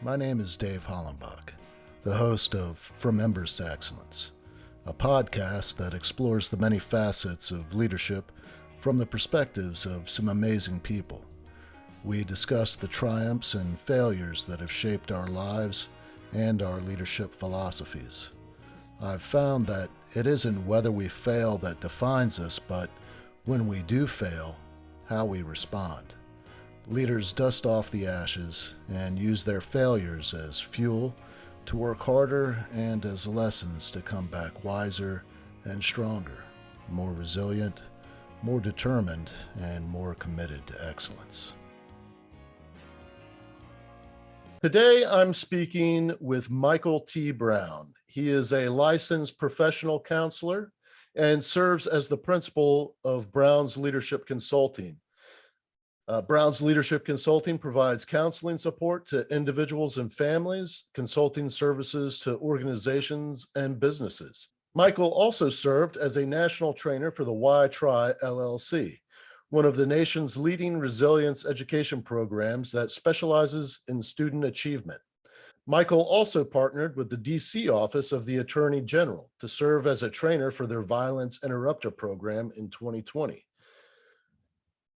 My name is Dave Hollenbach, the host of From Embers to Excellence, a podcast that explores the many facets of leadership from the perspectives of some amazing people. We discuss the triumphs and failures that have shaped our lives and our leadership philosophies. I've found that it isn't whether we fail that defines us, but when we do fail, how we respond. Leaders dust off the ashes and use their failures as fuel to work harder and as lessons to come back wiser and stronger, more resilient, more determined, and more committed to excellence. Today, I'm speaking with Michael T. Brown. He is a licensed professional counselor and serves as the principal of Brown's Leadership Consulting. Brown's Leadership Consulting provides counseling support to individuals and families, consulting services to organizations and businesses. Michael also served as a national trainer for the Why Try LLC, one of the nation's leading resilience education programs that specializes in student achievement. Michael also partnered with the DC office of the Attorney General to serve as a trainer for their Violence Interrupter program in 2020.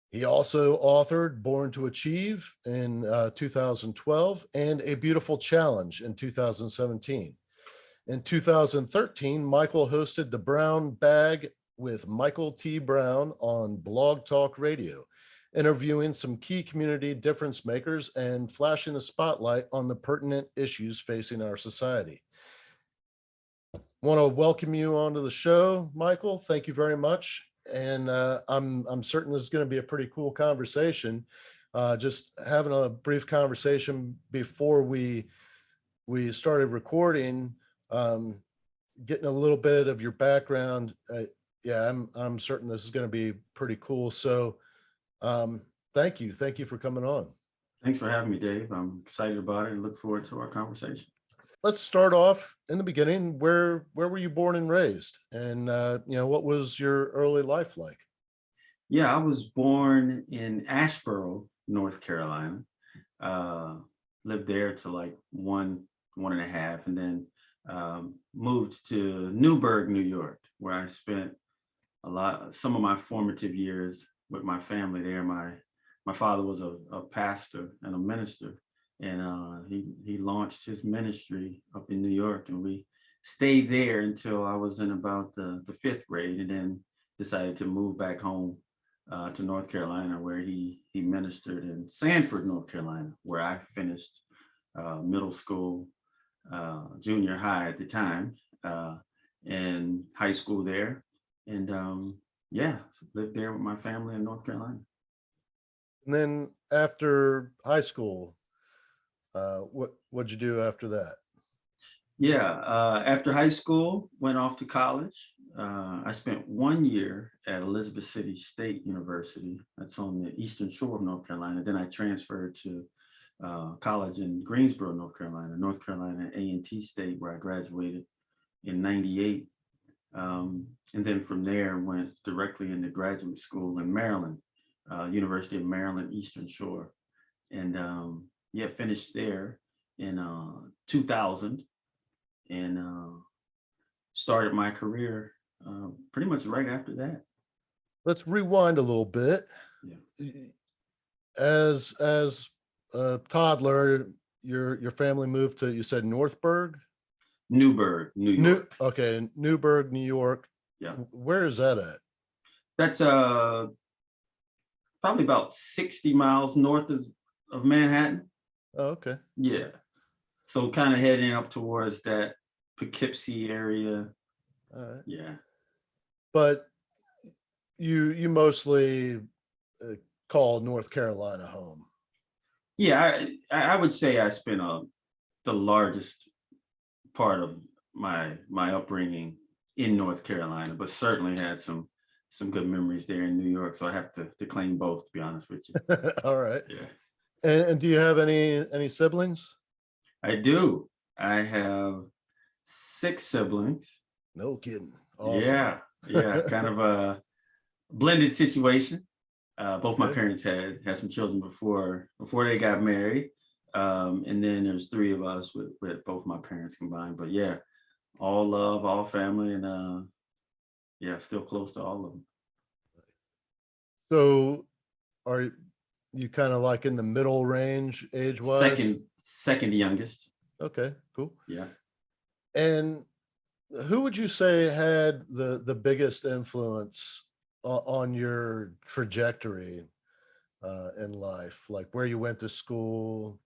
He also authored Born to Achieve in 2012 and A Beautiful Challenge in 2017. In 2013, Michael hosted the Brown Bag with Michael T. Brown on Blog Talk Radio, interviewing some key community difference makers and flashing the spotlight on the pertinent issues facing our society. I want to welcome you onto the show, Michael. Thank you very much. And I'm certain this is going to be a pretty cool conversation. Just having a brief conversation before we started recording, getting a little bit of your background. Yeah, I'm certain this is going to be pretty cool. So thank you for coming on. Thanks for having me, Dave. I'm excited about it and look forward to our conversation. Let's start off in the beginning. Where were you born and raised, and what was your early life like? Yeah, I was born in Asheboro, North Carolina. Lived there to like one and a half, and then moved to Newburgh, New York, where I spent some of my formative years with my family there. My father was a pastor and a minister, and he launched his ministry up in New York, and we stayed there until I was in about the fifth grade, and then decided to move back home to North Carolina, where he ministered in Sanford, North Carolina, where I finished middle school, junior high at the time, and high school there, and so lived there with my family in North Carolina. And then after high school, what'd you do after that? Yeah, after high school, went off to college. I spent 1 year at Elizabeth City State University. That's on the eastern shore of North Carolina. Then I transferred to college in Greensboro, North Carolina A&T State, where I graduated in '98. And then from there, went directly into graduate school in Maryland, University of Maryland, Eastern Shore. And finished there in 2000, and started my career pretty much right after that. Let's rewind a little bit. Yeah. As a toddler, your family moved to, you said Northburg? Newburgh, New York. Okay, Newburgh, New York. Yeah. Where is that at? That's probably about 60 miles north of Manhattan. Oh, okay. Yeah. So kind of heading up towards that Poughkeepsie area. All right. Yeah. But you mostly call North Carolina home. Yeah, I would say I spent the largest part of my upbringing in North Carolina, but certainly had some good memories there in New York. So I have to claim both, to be honest with you. All right. Yeah. And do you have any siblings? I do. I have 6 siblings. No kidding. Awesome. Yeah. Kind of a blended situation. Both my parents had some children before they got married. And then there's three of us with both my parents combined. But yeah, all love, all family, and yeah, still close to all of them. So are you kind of like in the middle range age wise? Second youngest. Okay, cool. Yeah. And who would you say had the biggest influence on your trajectory in life, like where you went to school,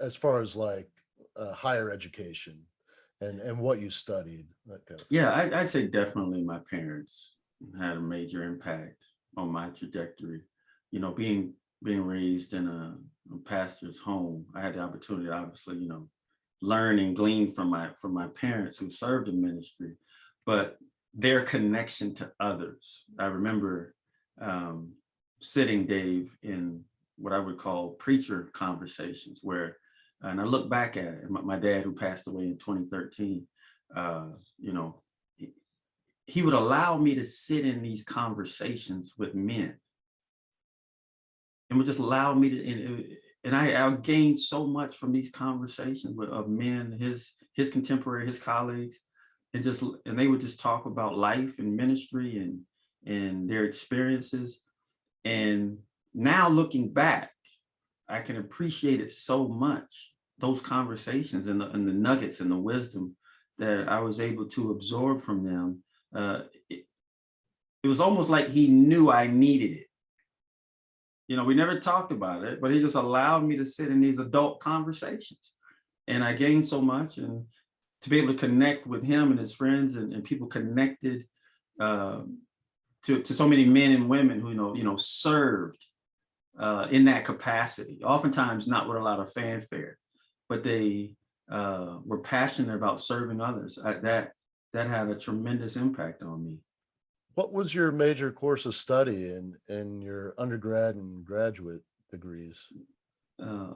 as far as like higher education and what you studied, that kind of thing. Yeah, I'd say definitely my parents had a major impact on my trajectory. You know, being raised in a pastor's home, I had the opportunity, obviously, learn and glean from my parents who served in ministry, but their connection to others. I remember um, sitting, Dave, in what I would call preacher conversations, where, and I look back at it, my dad who passed away in 2013. Uh, you know, he would allow me to sit in these conversations with men and would just allow me to, and I gained so much from these conversations of men, his contemporary, his colleagues, and they would just talk about life and ministry and their experiences. And now looking back, I can appreciate it so much, those conversations and the nuggets and the wisdom that I was able to absorb from them. It, it was almost like he knew I needed it. We never talked about it, but he just allowed me to sit in these adult conversations. And I gained so much, and to be able to connect with him and his friends and people connected uh, to so many men and women who served in that capacity, oftentimes not with a lot of fanfare, but they were passionate about serving others. That had a tremendous impact on me. What was your major course of study in your undergrad and graduate degrees? Uh,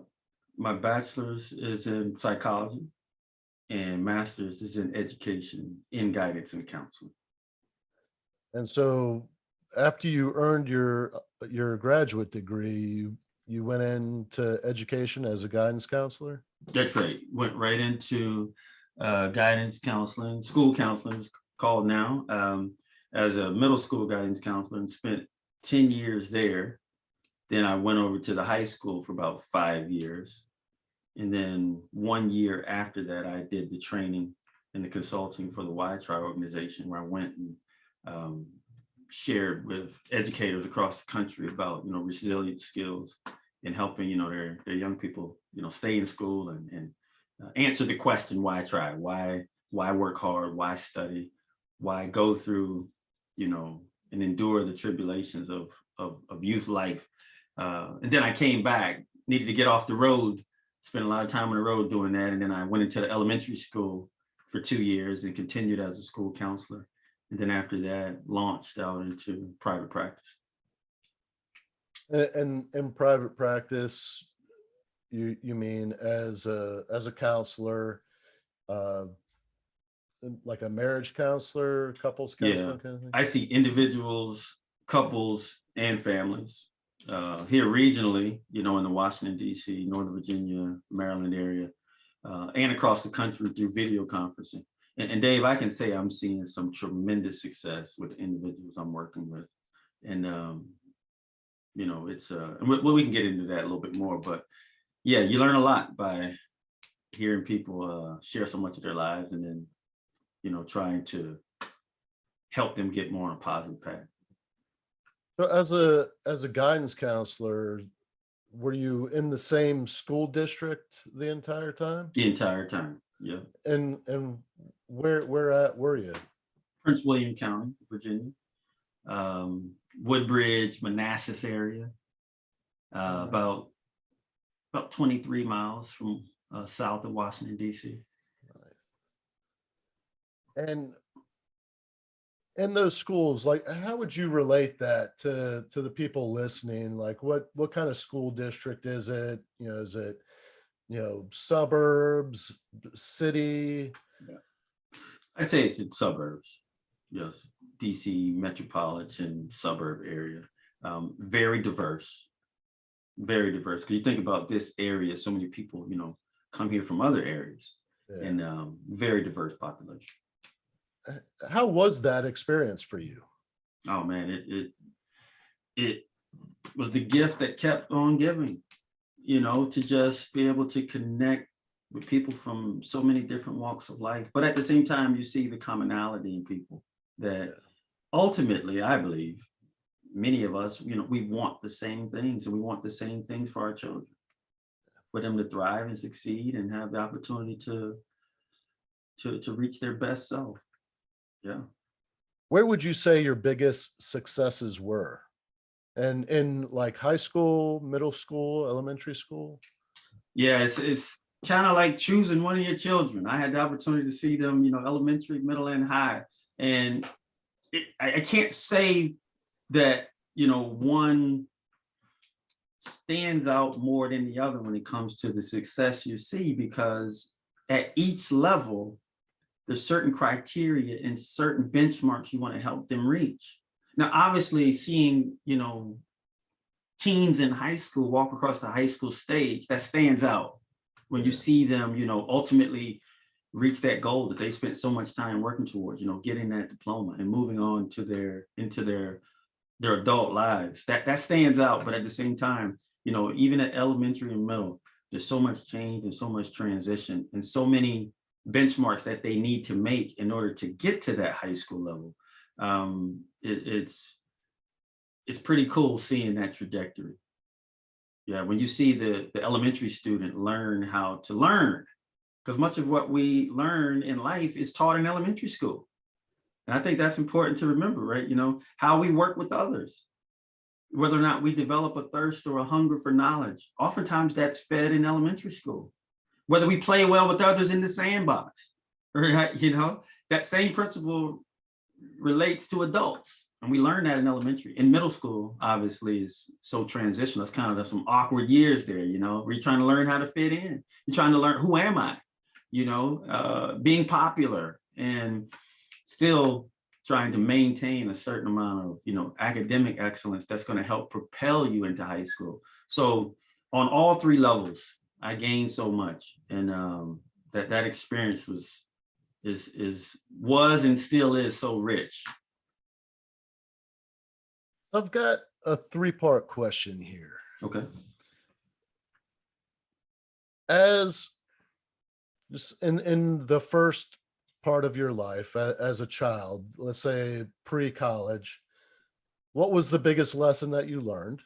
my bachelor's is in psychology, and master's is in education in guidance and counseling. And so after you earned your graduate degree, you went into education as a guidance counselor? That's right. Went right into guidance counseling, school counseling is called now, as a middle school guidance counselor, and spent 10 years there. Then I went over to the high school for about 5 years. And then 1 year after that, I did the training and the consulting for the Y-Try organization, where I went and shared with educators across the country about, resilient skills and helping, their young people, stay in school and answer the question, why try? Why work hard? Why study? Why go through, and endure the tribulations of youth life? And then I came back, needed to get off the road, spent a lot of time on the road doing that. And then I went into the elementary school for 2 years and continued as a school counselor. And then after that, launched out into private practice. And in private practice, you mean as a counselor, uh, like a marriage counselor, couples Yeah, counseling kind of thing? I see individuals, couples, and families here regionally, in the Washington, D.C., Northern Virginia, Maryland area, and across the country through video conferencing. And Dave, I can say I'm seeing some tremendous success with the individuals I'm working with. And, it's, and we can get into that a little bit more, but yeah, you learn a lot by hearing people share so much of their lives, and then, trying to help them get more on a positive path. So as a guidance counselor, were you in the same school district the entire time? The entire time. Yeah. And where at were you? Prince William County, Virginia, Woodbridge, Manassas area, about 23 miles from south of Washington, D.C. And in those schools, like how would you relate that to the people listening? Like what kind of school district is it? Is it, suburbs, city? Yeah. I'd say it's in suburbs. Yes, DC metropolitan suburb area. Very diverse. very diverse. Because you think about this area, so many people, come here from other areas, Yeah. and very diverse population. How was that experience for you? Oh man, it was the gift that kept on giving. To just be able to connect with people from so many different walks of life. But at the same time, you see the commonality in people that Yeah. ultimately, I believe, many of us, we want the same things, and we want the same things for our children, for them to thrive and succeed and have the opportunity to reach their best self. Yeah. Where would you say your biggest successes were? And in like high school, middle school, elementary school? Yeah, it's kind of like choosing one of your children. I had the opportunity to see them, elementary, middle, and high. And I can't say that, one stands out more than the other when it comes to the success you see, because at each level, there's certain criteria and certain benchmarks you want to help them reach. Now, obviously, seeing, teens in high school walk across the high school stage, that stands out when you Yeah. see them, ultimately reach that goal that they spent so much time working towards, getting that diploma and moving on to their adult lives. That stands out. But at the same time, even at elementary and middle, there's so much change and so much transition and so many benchmarks that they need to make in order to get to that high school level. It's pretty cool seeing that trajectory. Yeah, when you see the elementary student learn how to learn, because much of what we learn in life is taught in elementary school. And I think that's important to remember, right? How we work with others, whether or not we develop a thirst or a hunger for knowledge. Oftentimes that's fed in elementary school. Whether we play well with others in the sandbox, right? That same principle relates to adults. And we learn that in elementary. In middle school, obviously, is so transitional. It's kind of some awkward years there, where you're trying to learn how to fit in. You're trying to learn, who am I? Being popular and still trying to maintain a certain amount of, academic excellence that's going to help propel you into high school. So on all three levels, I gained so much. And that experience was and still is so rich. I've got a three-part question here. Okay. As just in the first part of your life as a child, let's say pre-college, what was the biggest lesson that you learned?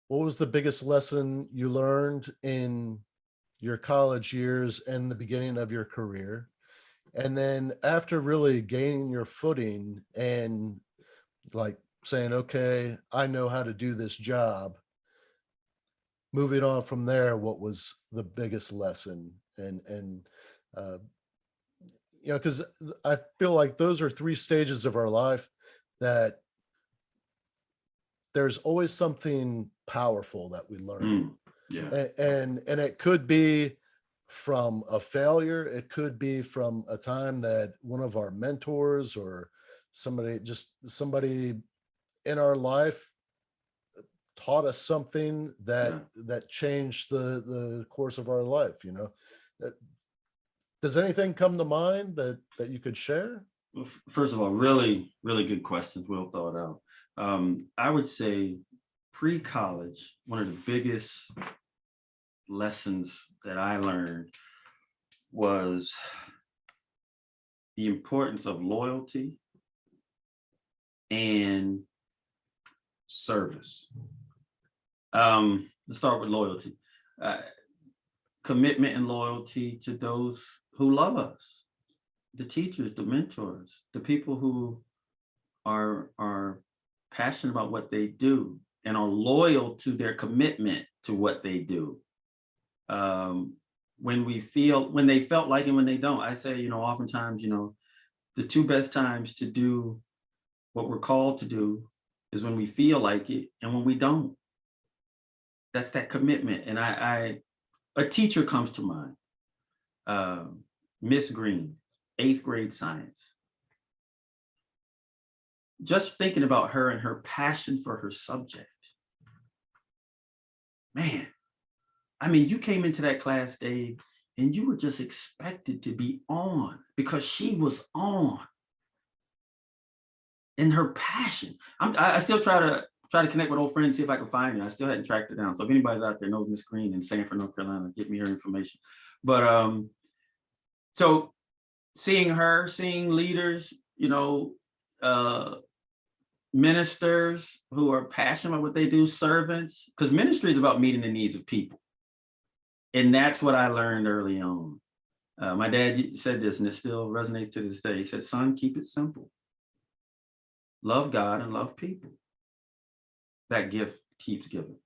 What was the biggest lesson you learned in your college years and the beginning of your career? And then after really gaining your footing and like saying, okay, I know how to do this job, moving on from there, what was the biggest lesson? And uh, because I feel like those are three stages of our life that there's always something powerful that we learn. Yeah. And it could be from a failure, it could be from a time that one of our mentors or somebody in our life taught us something Yeah. that changed the course of our life. Uh, does anything come to mind that you could share? Well, first of all, really, really good questions, well thought out. I would say pre-college, one of the biggest lessons that I learned was the importance of loyalty and service. Let's start with loyalty. Uh, Commitment and loyalty to those who love us, the teachers, the mentors, the people who are passionate about what they do and are loyal to their commitment to what they do. Um, when they felt like it, when they don't, I say, oftentimes, the two best times to do what we're called to do is when we feel like it and when we don't. That's that commitment. And a teacher comes to mind, Miss Green, 8th grade science. Just thinking about her and her passion for her subject, man, I mean, you came into that class, Dave, and you were just expected to be on because she was on in her passion. I still try to connect with old friends, see if I can find her. I still hadn't tracked her down. So if anybody's out there knows Miss Green in Sanford, North Carolina, get me her information. But so seeing her, seeing leaders, uh, ministers who are passionate about what they do, servants, because ministry is about meeting the needs of people. And that's what I learned early on. My dad said this, and it still resonates to this day. He said, son, keep it simple. Love God and love people. That gift keeps giving.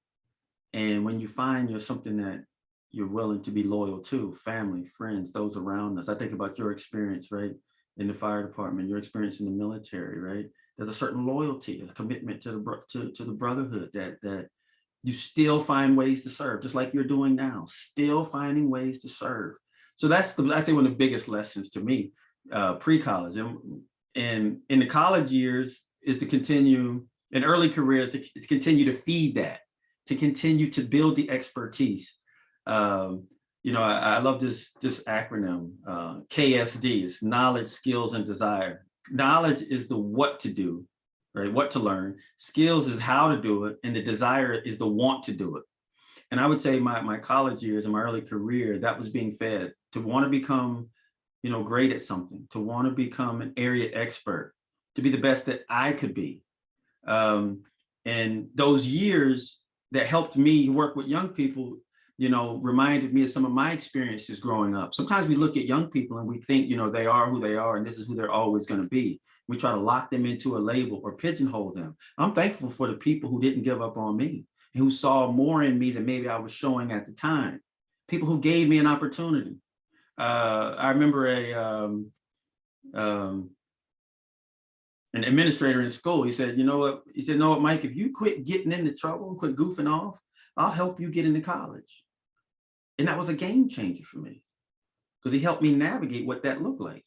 And when you find you're something that you're willing to be loyal to, family, friends, those around us. I think about your experience, right? In the fire department, your experience in the military, right? There's a certain loyalty, a commitment to the brotherhood that you still find ways to serve, just like you're doing now, still finding ways to serve. So that's I say one of the biggest lessons to me, pre-college. And in the college years is to continue, in early careers, to continue to feed that, to continue to build the expertise. I love this acronym, KSD. It's knowledge, skills, and desire. Knowledge is the what to do, right? What to learn. Skills is how to do it, and the desire is the want to do it. And I would say my college years and my early career, that was being fed to want to become, great at something, to want to become an area expert, to be the best that I could be. And those years that helped me work with young people, reminded me of some of my experiences growing up. Sometimes we look at young people and we think, they are who they are and this is who they're always going to be. We try to lock them into a label or pigeonhole them. I'm thankful for the people who didn't give up on me and who saw more in me than maybe I was showing at the time. People who gave me an opportunity. I remember an administrator in school. He said, no, Mike, if you quit getting into trouble and quit goofing off, I'll help you get into college. And that was a game changer for me because he helped me navigate what that looked like,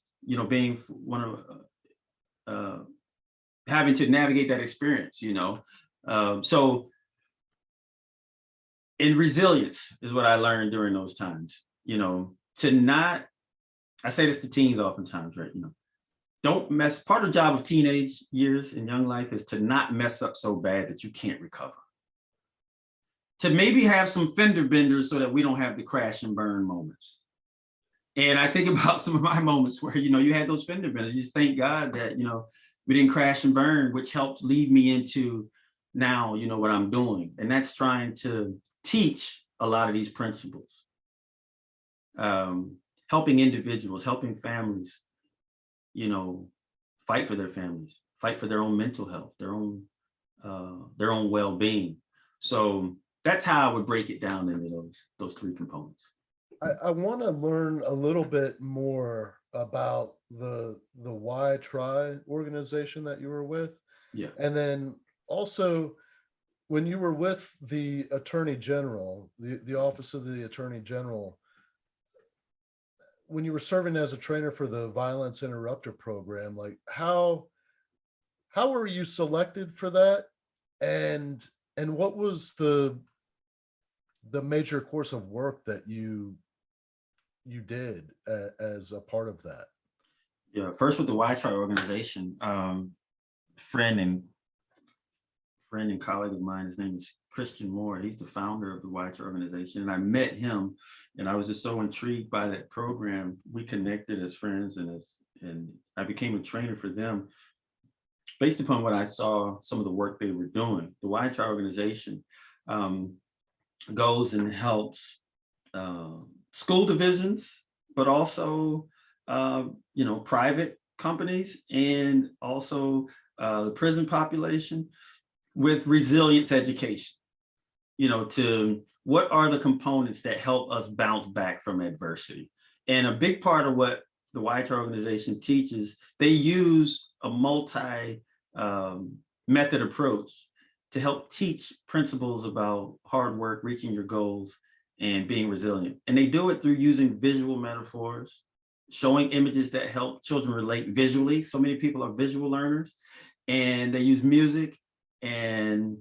being one of having to navigate that experience, So in resilience is what I learned during those times, to not, I say this to teens oftentimes, right? Don't mess, part of the job of teenage years and young life is to not mess up so bad that you can't recover. To maybe have some fender benders so that we don't have the crash and burn moments. And I think about some of my moments where, you had those fender benders. You just thank God that, we didn't crash and burn, which helped lead me into now, what I'm doing. And that's trying to teach a lot of these principles. Helping individuals, helping families, fight for their families, fight for their own mental health, their own well-being. So that's how I would break it down into those three components. I want to learn a little bit more about the Why Try organization that you were with. Yeah. And then also when you were with the Attorney General, the Office of the Attorney General, when you were serving as a trainer for the Violence Interrupter program, like how were you selected for that? And what was the major course of work that you did as a part of that? Yeah, first with the Why Try organization, friend and colleague of mine, his name is Christian Moore. He's the founder of the Why Try organization. And I met him and I was just so intrigued by that program. We connected as friends and I became a trainer for them based upon what I saw, some of the work they were doing. The Why Try organization goes and helps school divisions, but also, private companies and also the prison population with resilience education, to what are the components that help us bounce back from adversity. And a big part of what the Why Try organization teaches, they use a multi method approach to help teach principles about hard work, reaching your goals, and being resilient. And they do it through using visual metaphors, showing images that help children relate visually. So many people are visual learners, and they use music and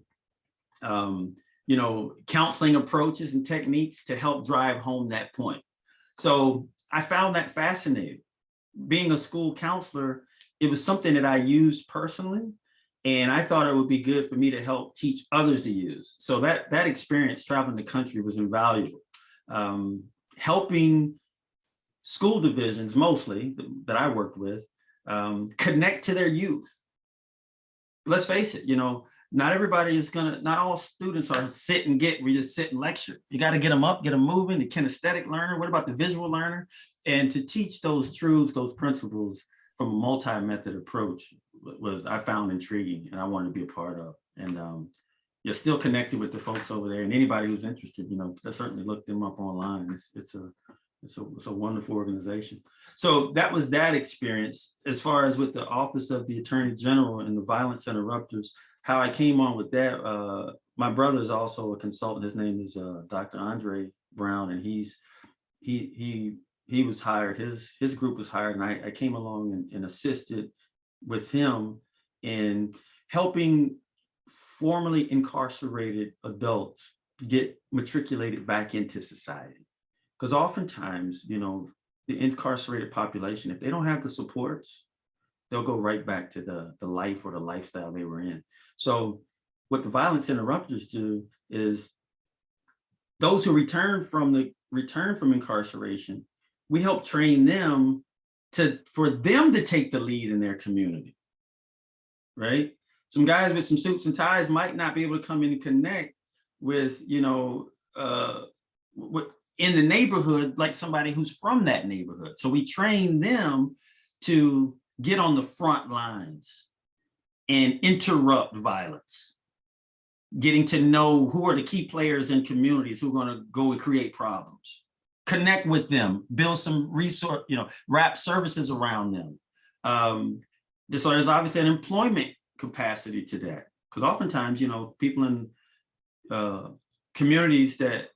counseling approaches and techniques to help drive home that point. So I found that fascinating. Being a school counselor, it was something that I used personally, and I thought it would be good for me to help teach others to use. So that experience traveling the country was invaluable. Helping school divisions, mostly that I worked with, connect to their youth. Let's face it, not everybody is not all students are we just sit and lecture. You got to get them up, get them moving, the kinesthetic learner. What about the visual learner? And to teach those truths, those principles from a multi-method approach I found intriguing, and I wanted to be a part of. And you're still connected with the folks over there, and anybody who's interested, certainly look them up online. It's a wonderful organization. So that was that experience. As far as with the Office of the Attorney General and the Violence Interrupters, how I came on with that, my brother is also a consultant. His name is Dr. Andre Brown, and he was hired. His group was hired, and I came along and assisted with him in helping formerly incarcerated adults get matriculated back into society. Because oftentimes, the incarcerated population, if they don't have the supports, they'll go right back to the life or the lifestyle they were in. So what the violence interrupters do is those who return from incarceration, we help train them for them to take the lead in their community, right? Some guys with some suits and ties might not be able to come in and connect with, in the neighborhood, like somebody who's from that neighborhood. So we train them to get on the front lines and interrupt violence, getting to know who are the key players in communities who are going to go and create problems, connect with them, build some resource, wrap services around them. So there's obviously an employment capacity to that, because oftentimes, people in communities that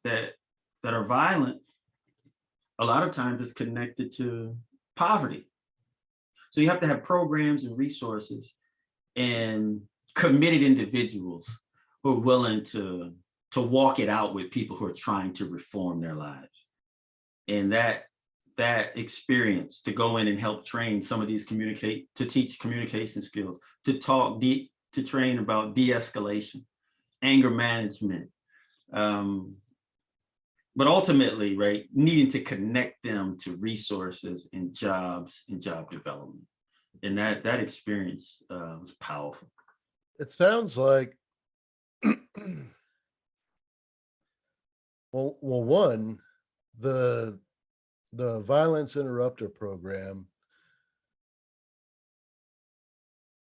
are violent, a lot of times it's connected to poverty. So you have to have programs and resources and committed individuals who are willing to walk it out with people who are trying to reform their lives. And that experience to go in and help train some of these to teach communication skills, to train about de-escalation, anger management, but ultimately, right, needing to connect them to resources and jobs and job development. And that experience was powerful. It sounds like, well, one, the violence interrupter program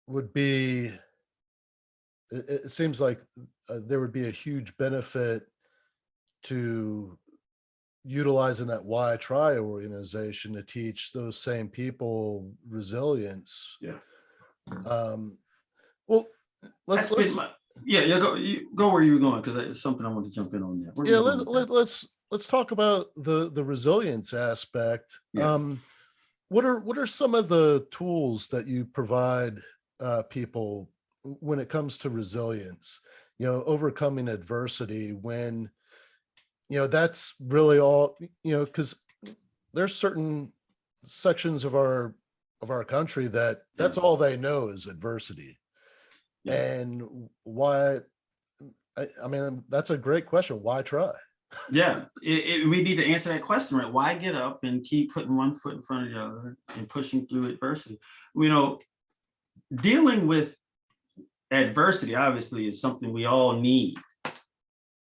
would be, it seems like there would be a huge benefit to utilizing that Why Try organization to teach those same people resilience. Yeah. Well, let's go where you were going, because it's something I want to jump in on there. Yeah, let's talk about the resilience aspect. Yeah. What are some of the tools that you provide people when it comes to resilience? Overcoming adversity when that's really all, because there's certain sections of our country that's all they know is adversity. Yeah. And why, I mean, that's a great question. Why try? Yeah, we need to answer that question, right? Why get up and keep putting one foot in front of the other and pushing through adversity? Dealing with adversity obviously is something we all need,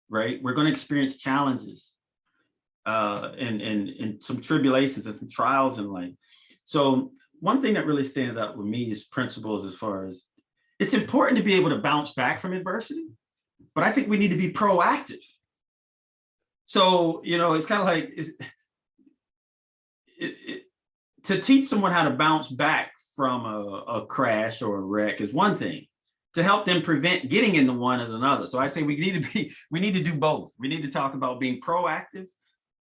right? We're going to experience challenges and some tribulations and some trials in life. So one thing that really stands out with me is principles, as far as it's important to be able to bounce back from adversity, but I think we need to be proactive. So, it's kind of like to teach someone how to bounce back from a crash or a wreck is one thing. To help them prevent getting into one is another. So I say we need to do both. We need to talk about being proactive,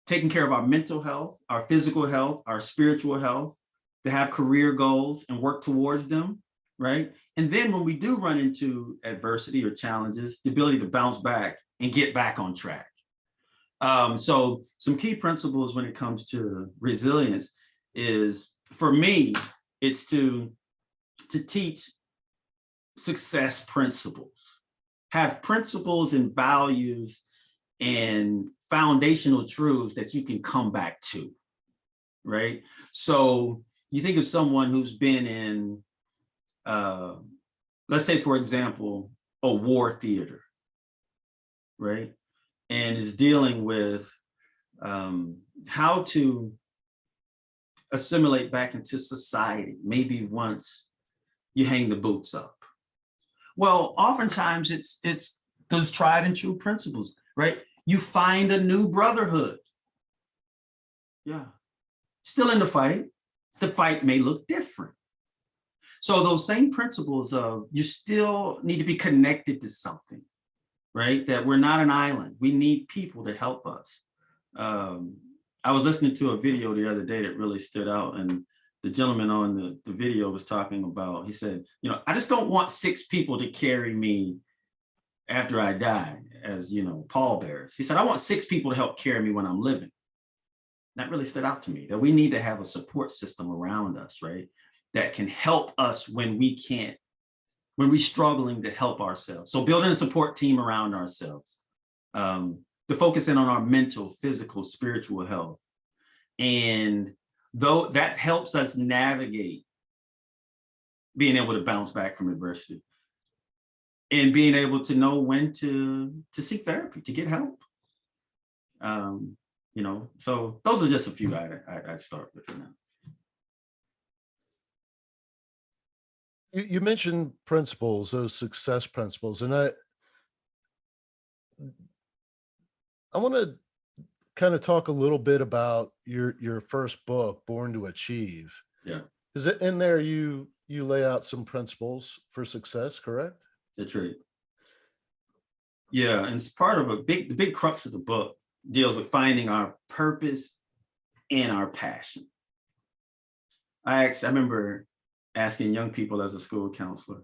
taking care of our mental health, our physical health, our spiritual health, to have career goals and work towards them, right? And then when we do run into adversity or challenges, the ability to bounce back and get back on track. So some key principles when it comes to resilience is, for me, it's to teach success principles, have principles and values and foundational truths that you can come back to, right? So you think of someone who's been in, let's say, for example, a war theater, right? And is dealing with how to assimilate back into society, maybe once you hang the boots up. Well, oftentimes it's those tried and true principles, right? You find a new brotherhood. Yeah. Still in the fight may look different. So those same principles of, you still need to be connected to something, right? That we're not an island. We need people to help us. I was listening to a video the other day that really stood out, and the gentleman on the video was talking about, he said, I just don't want 6 people to carry me after I die, as, pallbearers. He said, I want 6 people to help carry me when I'm living. That really stood out to me, that we need to have a support system around us, right? That can help us when we're struggling to help ourselves. So building a support team around ourselves, to focus in on our mental, physical, spiritual health. And though that helps us navigate being able to bounce back from adversity and being able to know when to seek therapy, to get help. So those are just a few I'd start with for now. You mentioned principles, those success principles, and I want to kind of talk a little bit about your first book, Born to Achieve. Yeah. Is it in there you lay out some principles for success, correct? That's right. Yeah, and it's part of the big crux of the book deals with finding our purpose and our passion. I remember asking young people as a school counselor,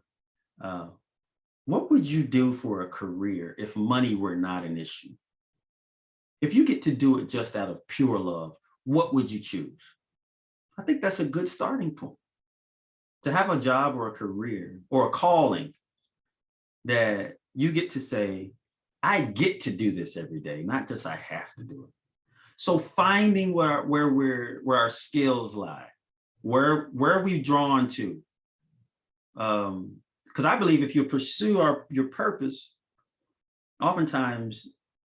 what would you do for a career if money were not an issue? If you get to do it just out of pure love, what would you choose? I think that's a good starting point. To have a job or a career or a calling that you get to say, I get to do this every day, not just I have to do it. So finding where our skills lie, where we've drawn to. Because I believe if you pursue your purpose, oftentimes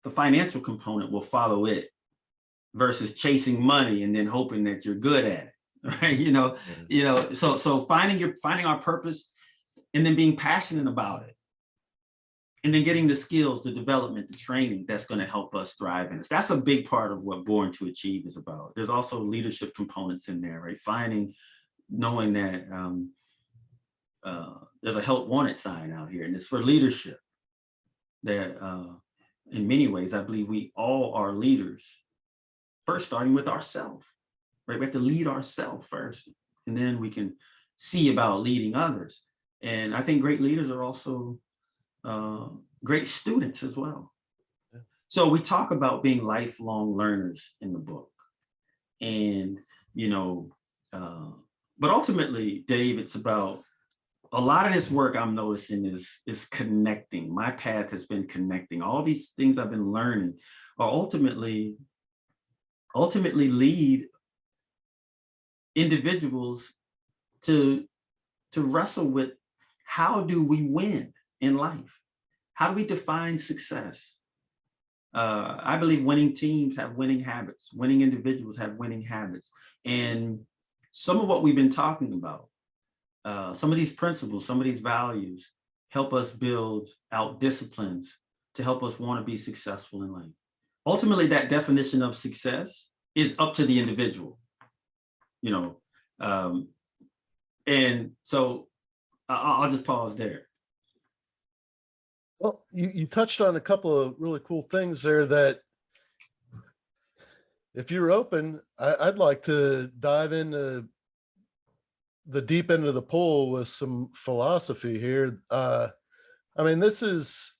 the financial component will follow it versus chasing money and then hoping that you're good at it. Right? So finding our purpose and then being passionate about it. And then getting the skills, the development, the training that's going to help us thrive in this. That's a big part of what Born to Achieve is about. There's also leadership components in there, right? Knowing that there's a help wanted sign out here, and it's for leadership. That in many ways, I believe we all are leaders, first starting with ourselves, right? We have to lead ourselves first, and then we can see about leading others. And I think great leaders are also great students as well. Yeah. So we talk about being lifelong learners in the book, and but ultimately, Dave, it's about a lot of this work I'm noticing is connecting. My path has been connecting. All these things I've been learning are ultimately lead individuals to wrestle with, how do we win in life? How do we define success? I believe winning teams have winning habits. Winning individuals have winning habits. And some of what we've been talking about, some of these principles, some of these values help us build out disciplines to help us want to be successful in life. Ultimately, that definition of success is up to the individual, and so I'll just pause there. Well, you touched on a couple of really cool things there that, if you're open, I'd like to dive into the deep end of the pool with some philosophy here. This is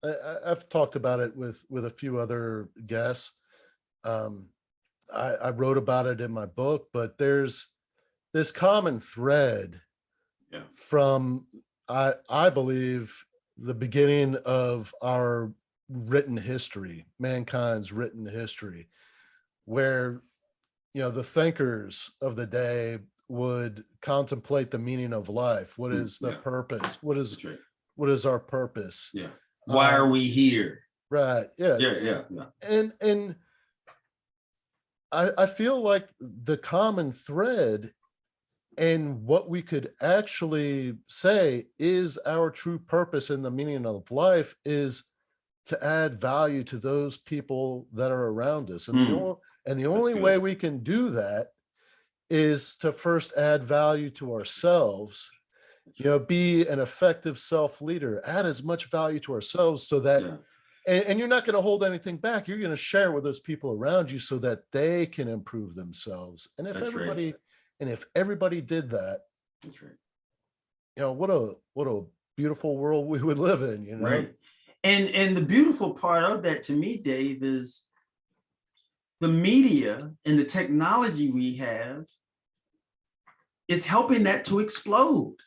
I've talked about it with a few other guests. Um, I wrote about it in my book, but there's this common thread Yeah. from I believe the beginning of our written history, mankind's written history, where the thinkers of the day would contemplate the meaning of life. What is the Yeah. purpose? That's right. What is our purpose? Yeah. Why are Um, we here? right. Yeah. Yeah. Yeah. Yeah. And I feel like the common thread and what we could actually say is our true purpose in the meaning of life is to add value to those people that are around us. And Hmm. the That's only way good. we can do that is to first add value to ourselves, That's right. be an effective self-leader, add as much value to ourselves so that, Yeah. and you're not going to hold anything back. You're going to share with those people around you so that they can improve themselves. That's right. And if everybody did that, That's right. what a beautiful world we would live in. Right. And the beautiful part of that to me, Dave, is the media and the technology we have is helping that to explode.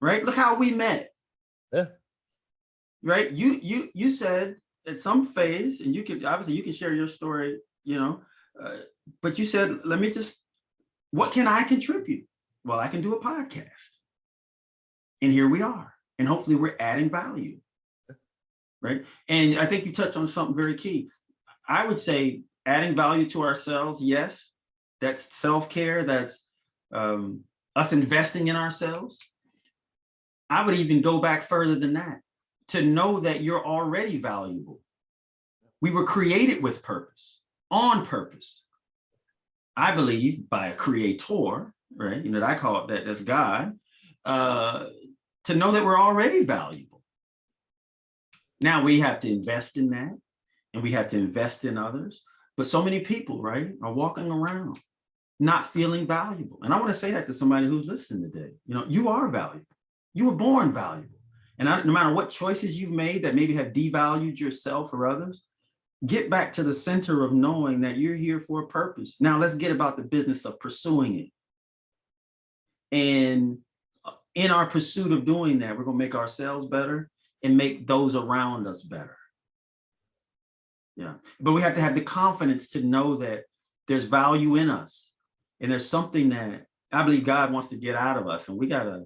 Right? Look how we met. Yeah. Right? You said at some phase, and you can share your story, but you said, what can I contribute? Well, I can do a podcast. And here we are. And hopefully we're adding value. Right? And I think you touched on something very key. I would say adding value to ourselves, yes, that's self-care, that's us investing in ourselves. I would even go back further than that, to know that you're already valuable. We were created with purpose, on purpose. I believe by a creator, right? I call it that, that's God, to know that we're already valuable. Now we have to invest in that, and we have to invest in others. But so many people, right, are walking around not feeling valuable. And I want to say that to somebody who's listening today. You are valuable. You were born valuable. And no matter what choices you've made that maybe have devalued yourself or others, get back to the center of knowing that you're here for a purpose. Now let's get about the business of pursuing it. And in our pursuit of doing that, we're going to make ourselves better and make those around us better. Yeah. But we have to have the confidence to know that there's value in us. And there's something that I believe God wants to get out of us. And we got to,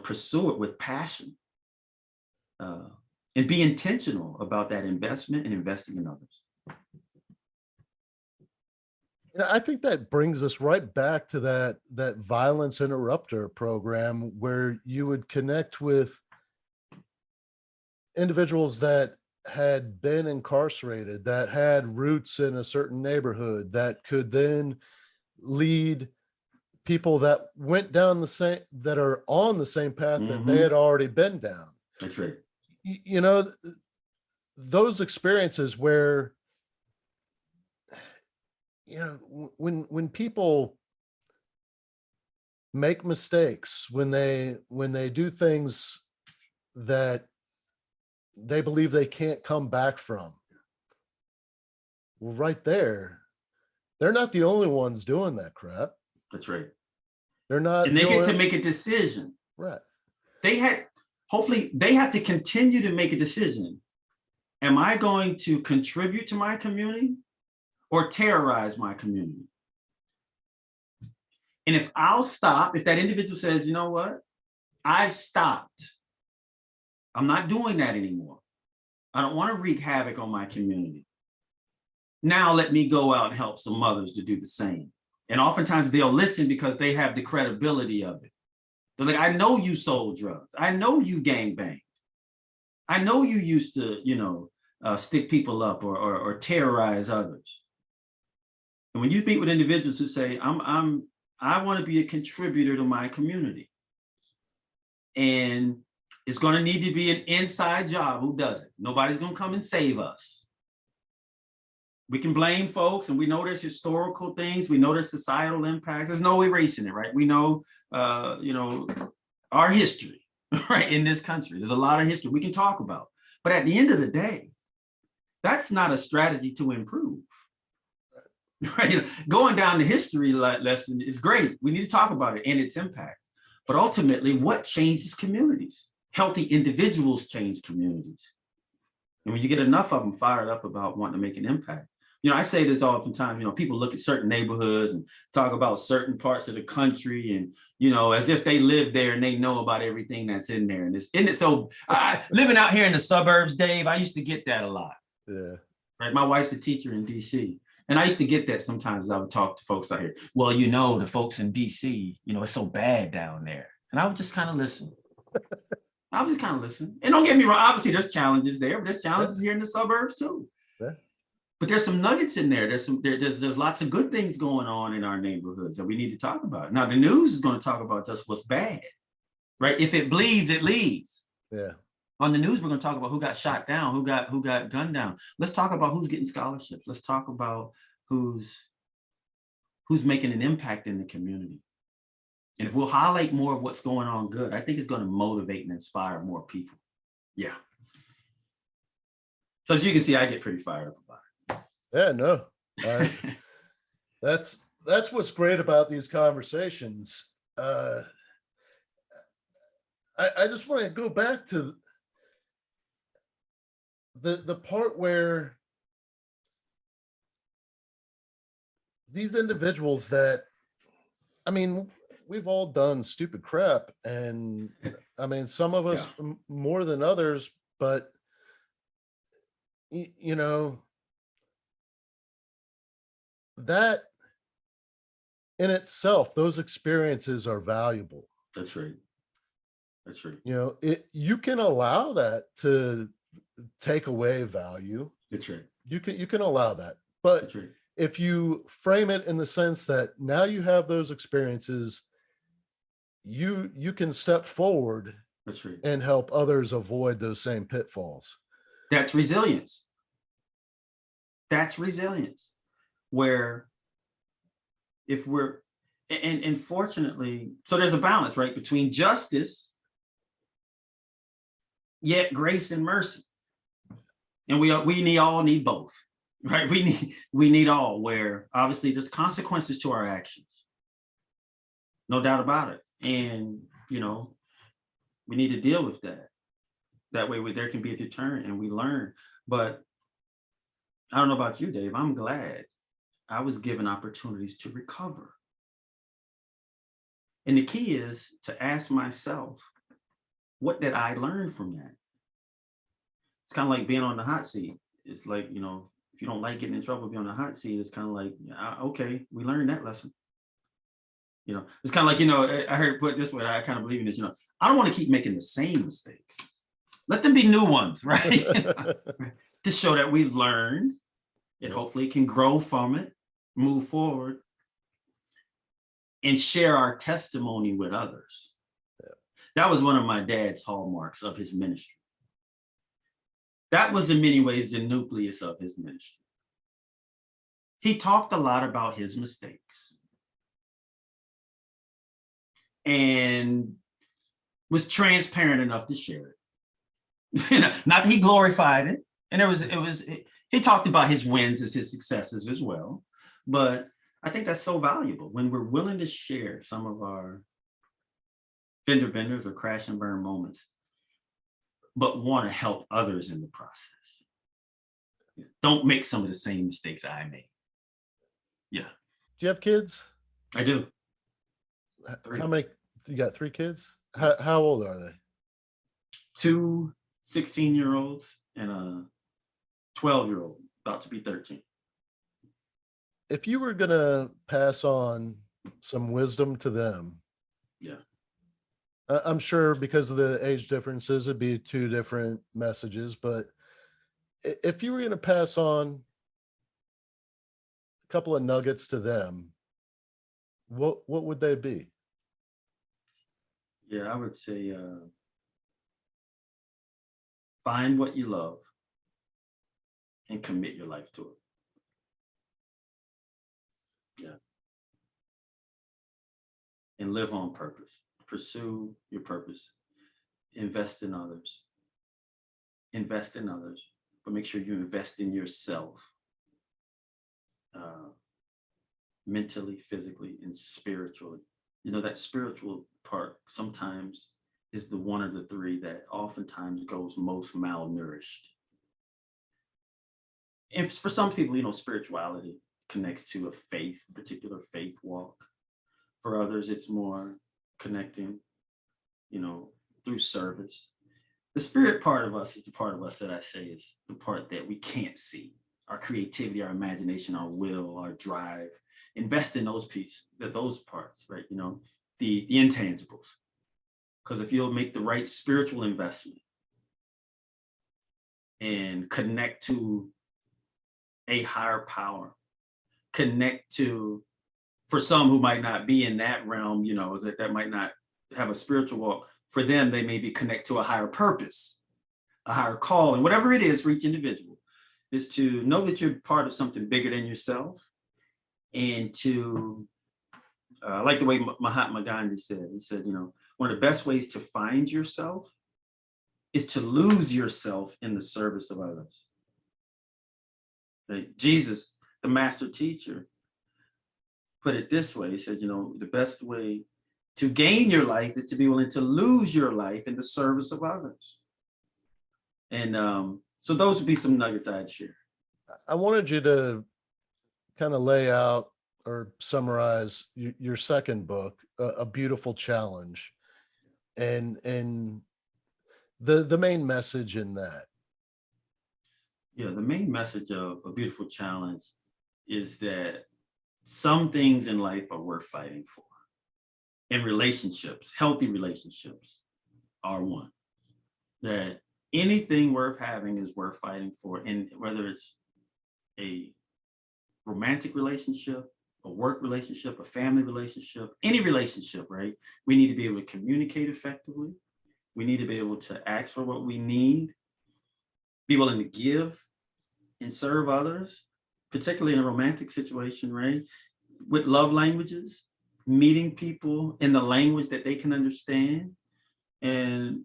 pursue it with passion. And be intentional about that investment and investing in others. I think that brings us right back to that violence interrupter program where you would connect with individuals that had been incarcerated, that had roots in a certain neighborhood, that could then lead people that went down that are on the same path that they had already been down. That's right. Those experiences where, when people make mistakes, when they do things that they believe they can't come back from, well, right there, they're not the only ones doing that crap. That's right. They're not. And they get to make a decision. Right. Hopefully they have to continue to make a decision. Am I going to contribute to my community or terrorize my community? And if that individual says, you know what, I've stopped. I'm not doing that anymore. I don't want to wreak havoc on my community. Now let me go out and help some mothers to do the same. And oftentimes they'll listen because they have the credibility of it. They're like, I know you sold drugs. I know you gangbanged. I know you used to, stick people up or terrorize others. And when you meet with individuals who say, I want to be a contributor to my community, and it's going to need to be an inside job, who does it? Nobody's going to come and save us. We can blame folks, and we know there's historical things. We know there's societal impacts. There's no erasing it, right? We know, our history. right, in this country. There's a lot of history we can talk about. But at the end of the day, that's not a strategy to improve. Right? Going down the history lesson is great. We need to talk about it and its impact. But ultimately, what changes communities? Healthy individuals change communities. And when you get enough of them fired up about wanting to make an impact, I say this oftentimes, people look at certain neighborhoods and talk about certain parts of the country and, as if they live there and they know about everything that's in there. And isn't it so, living out here in the suburbs, Dave, I used to get that a lot. Yeah. Right. My wife's a teacher in DC. And I used to get that sometimes as I would talk to folks out here. Well, the folks in DC, it's so bad down there. And I would just kind of listen. And don't get me wrong, obviously there's challenges there, but there's challenges here in the suburbs too. Yeah. But there's some nuggets in there. There's lots of good things going on in our neighborhoods that we need to talk about. Now the news is going to talk about just what's bad, right? If it bleeds, it leads. Yeah. On the news, we're going to talk about who got shot down, who got gunned down. Let's talk about who's getting scholarships. Let's talk about who's making an impact in the community. And if we'll highlight more of what's going on good, I think it's going to motivate and inspire more people. Yeah. So as you can see, I get pretty fired up about it. Yeah, no. That's what's great about these conversations. I just want to go back to the part where these individuals that, we've all done stupid crap, and some of us more than others, but that in itself, those experiences are valuable. That's right. You can allow that to take away value. That's right. You can allow that, but That's right. If you frame it in the sense that now you have those experiences, you can step forward. That's right. And help others avoid those same pitfalls. That's resilience. Where if we're, and fortunately, so there's a balance, right, between justice, yet grace and mercy. And we all need both, right? We need all, where obviously there's consequences to our actions. No doubt about it. And, we need to deal with that. That way there can be a deterrent and we learn. But I don't know about you, Dave, I'm glad I was given opportunities to recover. And the key is to ask myself, what did I learn from that? It's kind of like being on the hot seat. It's like, if you don't like getting in trouble, be on the hot seat. It's kind of like, okay, we learned that lesson. It's kind of like, I heard it put this way, I kind of believe in this, I don't want to keep making the same mistakes. Let them be new ones, right? To show that we've learned and hopefully can grow from it, move forward, and share our testimony with others. Yeah. That was one of my dad's hallmarks of his ministry. That was in many ways the nucleus of his ministry. He talked a lot about his mistakes and was transparent enough to share it. Not that he glorified it. And he talked about his wins as his successes as well. But I think that's so valuable when we're willing to share some of our fender benders or crash and burn moments, but want to help others in the process. Don't make some of the same mistakes I made. Yeah. Do you have kids? I do. 3. How many? You got 3 kids? How old are they? 2 16-year-olds and a 12-year-old, about to be 13. If you were going to pass on some wisdom to them, yeah, I'm sure because of the age differences, it'd be 2 different messages. But if you were going to pass on a couple of nuggets to them, what would they be? Yeah, I would say find what you love and commit your life to it. Yeah. And live on purpose. Pursue your purpose invest in others, but make sure you invest in yourself, uh, mentally, physically, and spiritually. You know, that spiritual part sometimes is the one of the three that oftentimes goes most malnourished. And for some people, you know, spirituality connects to a faith, a particular faith walk. For others, it's more connecting, you know, through service. The spirit part of us is the part of us that I say is the part that we can't see. Our creativity, our imagination, our will, our drive. Invest in those pieces, those parts, right? You know, the intangibles. Because if you'll make the right spiritual investment and connect to a higher power, connect to, for some who might not be in that realm, you know, that might not have a spiritual walk, for them, they maybe connect to a higher purpose, a higher calling, whatever it is for each individual, is to know that you're part of something bigger than yourself. And to, I like the way Mahatma Gandhi said, he said, you know, one of the best ways to find yourself is to lose yourself in the service of others. Like Jesus, the master teacher, put it this way. He said, you know, the best way to gain your life is to be willing to lose your life in the service of others. And so those would be some nuggets I'd share. I wanted you to kind of lay out or summarize your second book, A Beautiful Challenge, and the main message in that. Yeah, the main message of A Beautiful Challenge is that some things in life are worth fighting for. And relationships, healthy relationships, are one. That anything worth having is worth fighting for. And whether it's a romantic relationship, a work relationship, a family relationship, any relationship, right? We need to be able to communicate effectively. We need to be able to ask for what we need, be willing to give and serve others, particularly in a romantic situation, right? With love languages, meeting people in the language that they can understand. And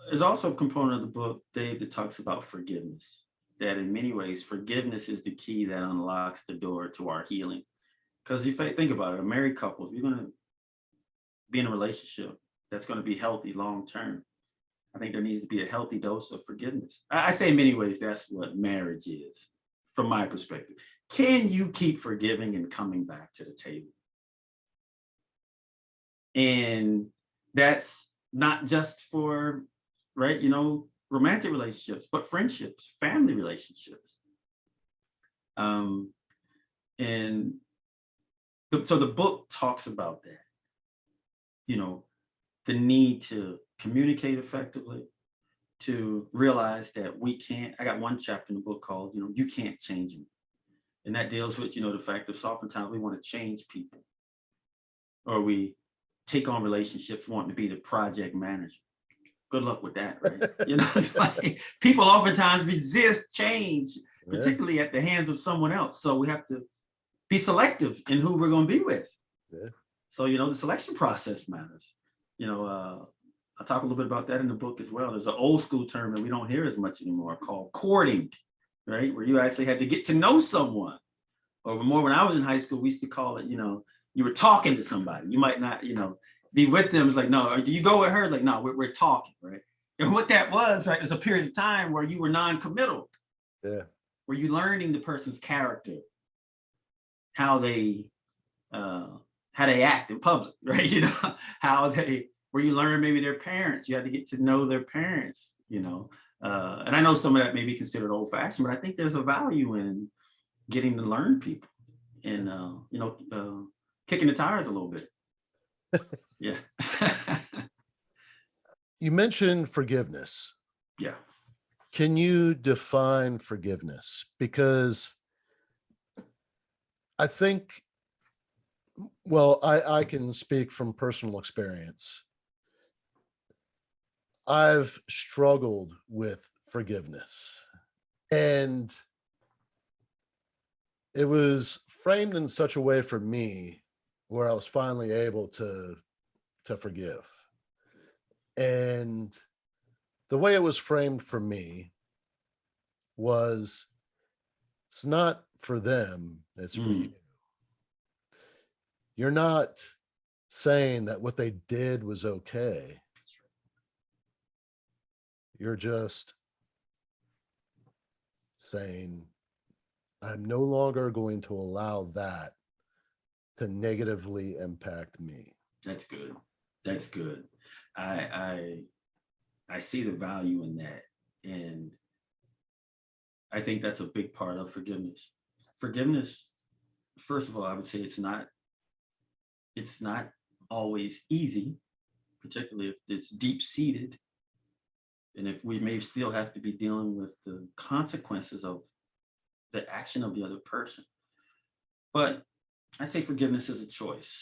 there's also a component of the book, Dave, that talks about forgiveness, that in many ways, forgiveness is the key that unlocks the door to our healing. Because if I think about it, a married couple, if you're going to be in a relationship that's going to be healthy long term, I think there needs to be a healthy dose of forgiveness. I say in many ways, that's what marriage is, from my perspective. Can you keep forgiving and coming back to the table? And that's not just for, right, you know, romantic relationships, but friendships, family relationships. And so the book talks about that, you know, the need to communicate effectively, to realize that we can't. I got one chapter in the book called, you know, You Can't Change Me. And that deals with, you know, the fact that oftentimes we want to change people, or we take on relationships wanting to be the project manager. Good luck with that, right? You know, it's like people oftentimes resist change, particularly at the hands of someone else. So we have to be selective in who we're going to be with. Yeah. So, you know, the selection process matters. You know, I talk a little bit about that in the book as well. There's an old school term that we don't hear as much anymore called courting, right? Where you actually had to get to know someone. Or more when I was in high school, we used to call it, you know, you were talking to somebody. You might not, you know, be with them. It's like, no, or do you go with her? Like, no, we're talking, right? And what that was, right, is a period of time where you were non-committal. Yeah. Where you learning the person's character, how they act in public, right? You know, where you learn maybe their parents. You had to get to know their parents, you know. And I know some of that may be considered old-fashioned, but I think there's a value in getting to learn people and you know, kicking the tires a little bit. Yeah. You mentioned forgiveness. Yeah. Can you define forgiveness? Because I think, well, I can speak from personal experience. I've struggled with forgiveness, and it was framed in such a way for me where I was finally able to forgive. And the way it was framed for me was, it's not for them, it's for you. Mm, You're not saying that what they did was okay. You're just saying, I'm no longer going to allow that to negatively impact me. that's good. That's good. I I see the value in that, and I think that's a big part of forgiveness. Forgiveness, first of all, I would say it's not always easy, particularly if it's deep seated, and if we may still have to be dealing with the consequences of the action of the other person. But I say forgiveness is a choice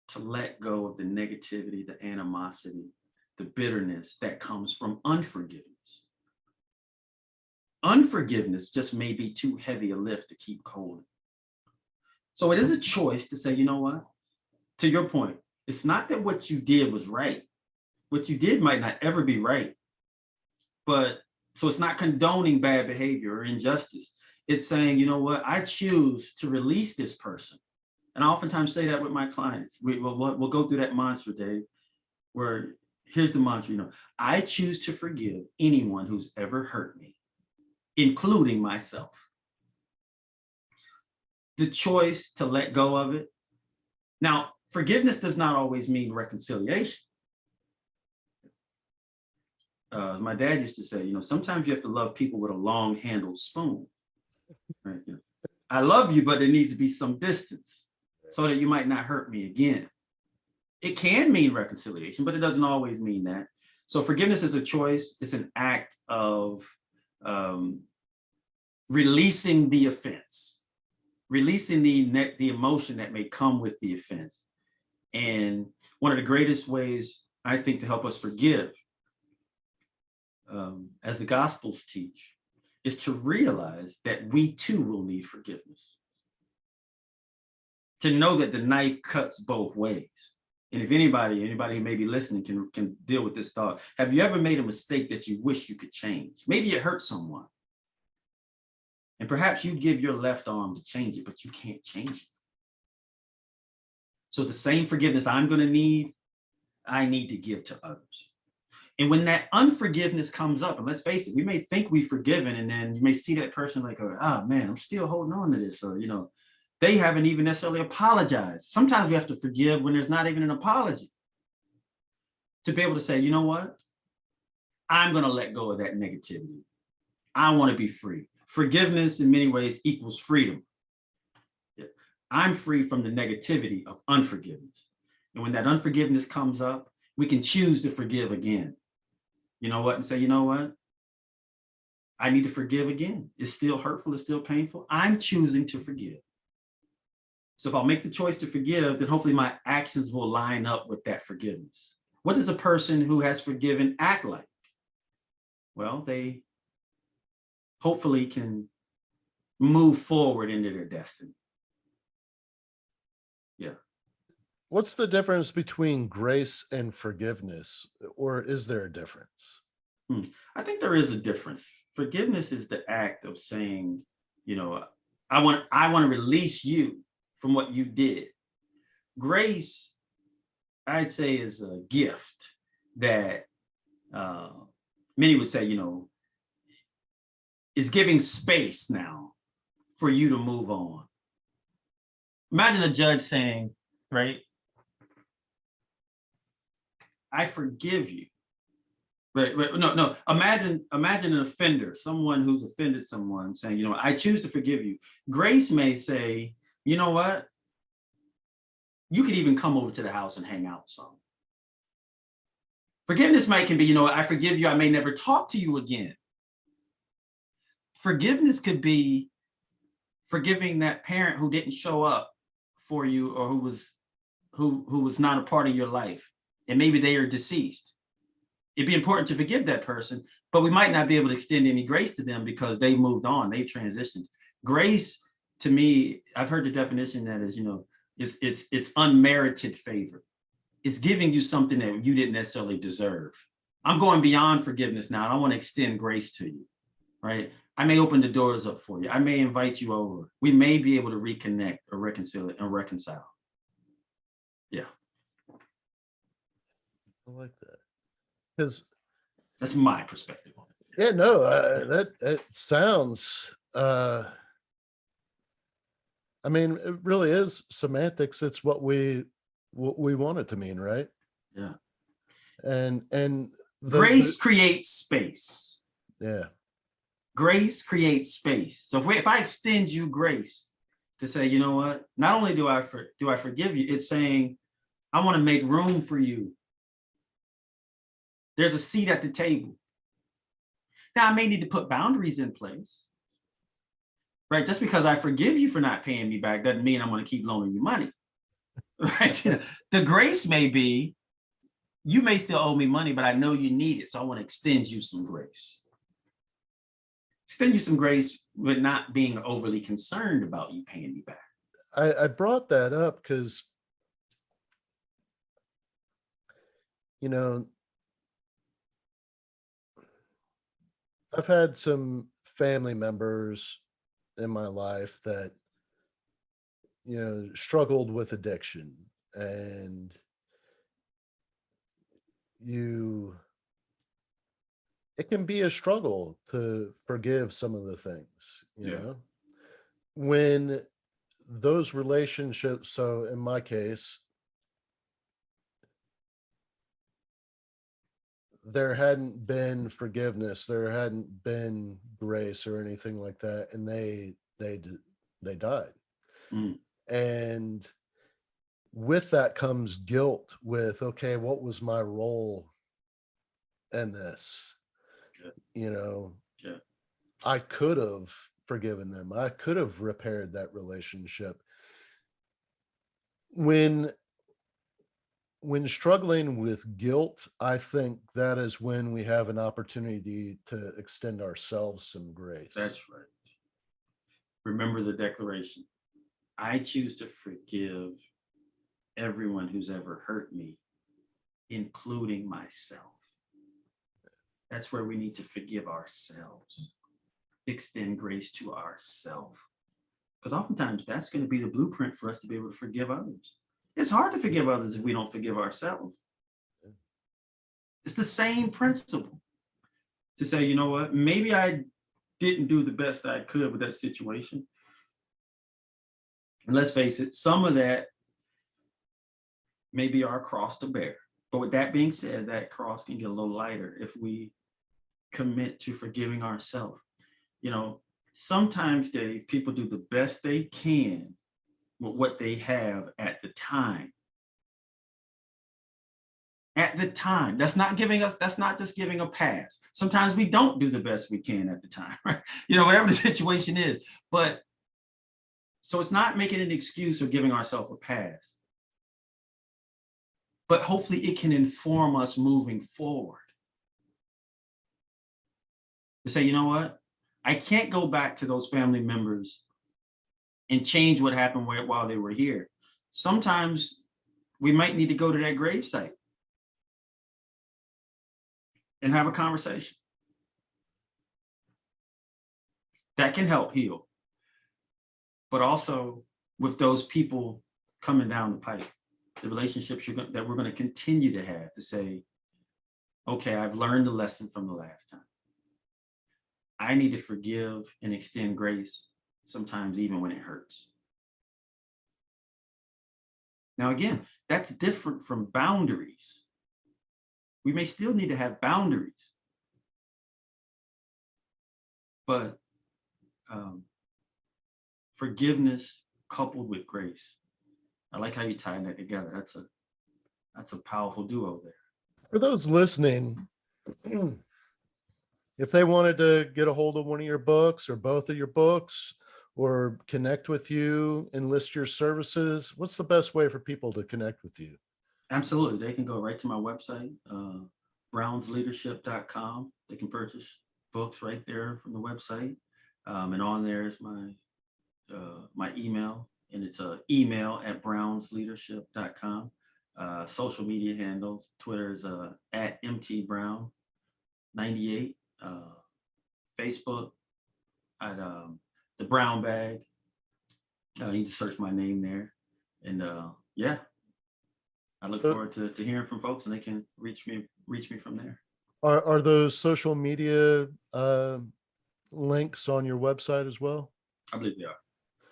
to let go of the negativity, the animosity, the bitterness that comes from unforgiveness. Unforgiveness just may be too heavy a lift to keep holding. So it is a choice to say, you know what? To your point, it's not that what you did was right. What you did might not ever be right. But so it's not condoning bad behavior or injustice. It's saying, you know what? I choose to release this person. And I oftentimes say that with my clients. We'll go through that mantra, Dave, where here's the mantra, I choose to forgive anyone who's ever hurt me, including myself. The choice to let go of it. Now, forgiveness does not always mean reconciliation. My dad used to say, sometimes you have to love people with a long handled spoon. Right? I love you, but there needs to be some distance so that you might not hurt me again. It can mean reconciliation, but it doesn't always mean that. So forgiveness is a choice. It's an act of releasing the offense, releasing the emotion that may come with the offense. And one of the greatest ways, I think, to help us forgive, as the Gospels teach, is to realize that we too will need forgiveness. To know that the knife cuts both ways. And if anybody who may be listening can deal with this thought, have you ever made a mistake that you wish you could change? Maybe it hurt someone. And perhaps you give your left arm to change it, but you can't change it. So the same forgiveness I'm going to need, I need to give to others. And when that unforgiveness comes up, and let's face it, we may think we've forgiven, and then you may see that person like, oh man, I'm still holding on to this, or they haven't even necessarily apologized. Sometimes we have to forgive when there's not even an apology. To be able to say, you know what? I'm going to let go of that negativity. I want to be free. Forgiveness in many ways equals freedom. I'm free from the negativity of unforgiveness. And when that unforgiveness comes up, we can choose to forgive again. You know what? And say, you know what? I need to forgive again. It's still hurtful. It's still painful. I'm choosing to forgive. So if I'll make the choice to forgive, then hopefully my actions will line up with that forgiveness. What does a person who has forgiven act like? Well, they hopefully can move forward into their destiny. Yeah. What's the difference between grace and forgiveness, or is there a difference? I think there is a difference. Forgiveness is the act of saying, I want to release you from what you did. Grace, I'd say, is a gift that many would say, is giving space now for you to move on. Imagine a judge saying, right, I forgive you. But no. Imagine an offender, someone who's offended someone, saying, I choose to forgive you. Grace may say, you know what? You could even come over to the house and hang out some. Forgiveness can be, I forgive you. I may never talk to you again. Forgiveness could be forgiving that parent who didn't show up for you, or who was not a part of your life, and maybe they are deceased. It'd be important to forgive that person, but we might not be able to extend any grace to them because they moved on, they've transitioned. Grace, to me, I've heard the definition that is, it's unmerited favor. It's giving you something that you didn't necessarily deserve. I'm going beyond forgiveness now. I want to extend grace to you, right? I may open the doors up for you. I may invite you over. We may be able to reconnect or reconcile. Yeah. I like that. Because that's my perspective on it. Yeah, no, that sounds. I mean, it really is semantics. It's what we want it to mean, right? Yeah. And grace creates space. Yeah. Grace creates space. So if I extend you grace to say, you know what, not only do I forgive you, it's saying I want to make room for you. There's a seat at the table. Now I may need to put boundaries in place, right? Just because I forgive you for not paying me back doesn't mean I'm going to keep loaning you money, right? The grace may be, you may still owe me money, but I know you need it, so I want to extend you some grace. Extend you some grace with not being overly concerned about you paying me back. I brought that up because, you know, I've had some family members in my life that, struggled with addiction, and it can be a struggle to forgive some of the things, when those relationships. So in my case, there hadn't been forgiveness, there hadn't been grace or anything like that, and they died. Mm. And with that comes guilt with, okay, what was my role in this? Yeah. I could have forgiven them. I could have repaired that relationship. When struggling with guilt, I think that is when we have an opportunity to extend ourselves some grace. That's right. Remember the declaration. I choose to forgive everyone who's ever hurt me, including myself. That's where we need to forgive ourselves, extend grace to ourselves. Because oftentimes that's going to be the blueprint for us to be able to forgive others. It's hard to forgive others if we don't forgive ourselves. It's the same principle to say, you know what, maybe I didn't do the best I could with that situation. And let's face it, some of that may be our cross to bear. But with that being said, that cross can get a little lighter if we commit to forgiving ourselves. Sometimes, Dave, people do the best they can with what they have at the time. At the time, that's not just giving a pass. Sometimes we don't do the best we can at the time, right? Whatever the situation is. But so it's not making an excuse or giving ourselves a pass. But hopefully it can inform us moving forward. To say, you know what? I can't go back to those family members and change what happened while they were here. Sometimes we might need to go to that gravesite and have a conversation. That can help heal. But also with those people coming down the pipe, the relationships that we're going to continue to have, to say, okay, I've learned the lesson from the last time. I need to forgive and extend grace, sometimes even when it hurts. Now, again, that's different from boundaries. We may still need to have boundaries, but forgiveness coupled with grace. I like how you tie that together. That's a powerful duo there. For those listening, if they wanted to get a hold of one of your books or both of your books, or connect with you, enlist your services, what's the best way for people to connect with you? Absolutely. They can go right to my website, brownsleadership.com. They can purchase books right there from the website. And on there is my email, and it's email at brownsleadership.com. Social media handles, Twitter is at MT Brown, 98. Facebook at the Brown Bag. You can search my name there, and yeah, I look So forward to hearing from folks, and they can reach me from there. are those social media links on your website as well? I believe they are.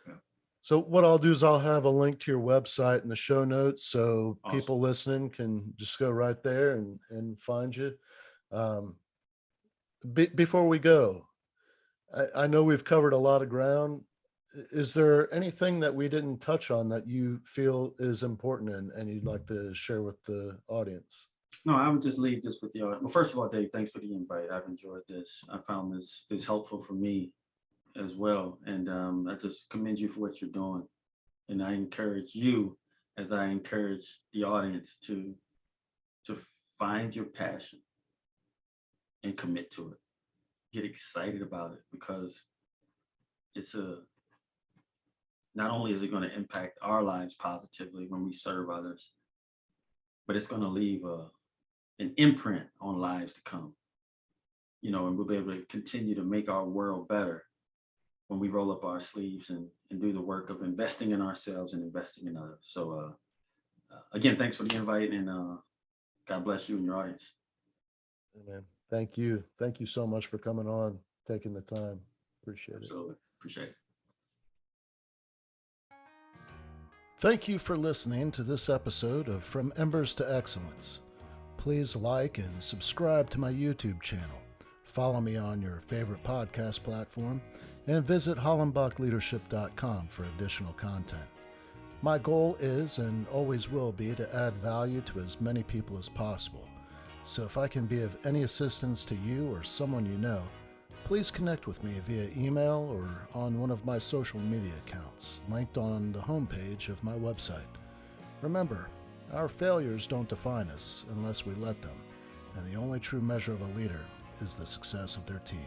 Yeah. So what I'll do is I'll have a link to your website in the show notes so Awesome. people listening can just go right there and find you. Um, Before we go, I know we've covered a lot of ground. Is there anything that we didn't touch on that you feel is important and you'd like to share with the audience? No, I would just leave this with you. Well, first of all, Dave, thanks for the invite. I've enjoyed this. I found this helpful for me as well, and I just commend you for what you're doing. And I encourage you, as I encourage the audience, to find your passion and commit to it. Get excited about it, because it's a not only is it going to impact our lives positively when we serve others, but it's going to leave an imprint on lives to come. And we'll be able to continue to make our world better when we roll up our sleeves and do the work of investing in ourselves and investing in others. So again, thanks for the invite, and God bless you and your audience. Amen. Thank you. Thank you so much for coming on, taking the time. Appreciate it. Absolutely. Appreciate it. Thank you for listening to this episode of From Embers to Excellence. Please like and subscribe to my YouTube channel. Follow me on your favorite podcast platform and visit hollenbachleadership.com for additional content. My goal is and always will be to add value to as many people as possible. So if I can be of any assistance to you or someone you know, please connect with me via email or on one of my social media accounts, linked on the homepage of my website. Remember, our failures don't define us unless we let them, and the only true measure of a leader is the success of their team.